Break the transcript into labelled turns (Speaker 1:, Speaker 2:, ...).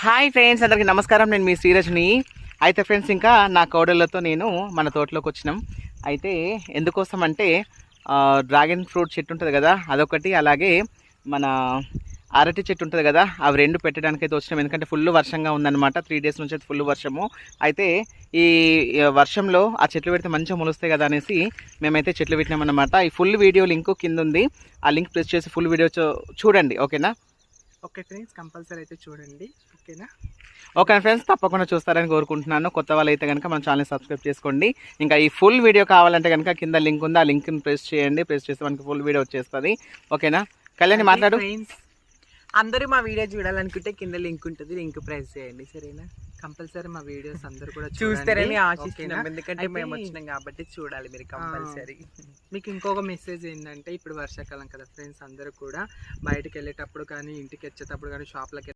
Speaker 1: Hi friends, అందరికీ నమస్కారం. నేను మీ శ్రీరజని. అయితే ఫ్రెండ్స్, ఇంకా నా కోడళ్ళతో నేను మన తోటలోకి వచ్చినాం. అయితే ఎందుకోసం అంటే డ్రాగన్ ఫ్రూట్ చెట్టు ఉంటుంది కదా, అదొకటి, అలాగే మన అరటి చెట్టు ఉంటుంది కదా, అవి రెండు పెట్టడానికి అయితే వచ్చినాం. ఎందుకంటే ఫుల్ వర్షంగా ఉందన్నమాట. 3 days నుంచి అయితే ఫుల్ వర్షము. అయితే ఈ వర్షంలో ఆ చెట్లు పెడితే మంచిగా మొలుస్తాయి కదా అనేసి మేమైతే చెట్లు పెట్టినామన్నమాట. ఈ ఫుల్ వీడియో లింక్ కింద ఉంది, ఆ లింక్ ప్రెస్ చేసి ఫుల్ వీడియో చూడండి. ఓకేనా?
Speaker 2: ఓకే ఫ్రెండ్స్, కంపల్సరీ అయితే చూడండి. ఓకేనా?
Speaker 1: ఓకే ఫ్రెండ్స్, తప్పకుండా చూస్తారని కోరుకుంటున్నాను. కొత్త వాళ్ళు అయితే కనుక మన ఛానల్ సబ్స్క్రైబ్ చేసుకోండి. ఇంకా ఈ ఫుల్ వీడియో కావాలంటే కనుక కింద లింక్ ఉంది, ఆ లింక్ని ప్రెస్ చేయండి. ప్రెస్ చేస్తే మనకి ఫుల్ వీడియో వచ్చేస్తుంది. ఓకేనా? కళ్యాణి మాట్లాడు.
Speaker 2: ఫ్రెండ్స్, అందరూ మా వీడియో చూడాలనుకుంటే కింద లింక్ ఉంటుంది, లింక్ ప్రెస్ చేయండి. సరేనా? కంపల్సరీ మా వీడియోస్ అందరూ కూడా చూస్తారని ఆశిస్తున్నాం. ఎందుకంటే మేము వచ్చినాం కాబట్టి చూడాలి మీరు కంపల్సరీ. మీకు ఇంకొక మెసేజ్ ఏంటంటే, ఇప్పుడు వర్షాకాలం కదా ఫ్రెండ్స్, అందరూ కూడా బయటకు వెళ్ళేటప్పుడు కానీ, ఇంటికి వచ్చేటప్పుడు కానీ, షాప్లకి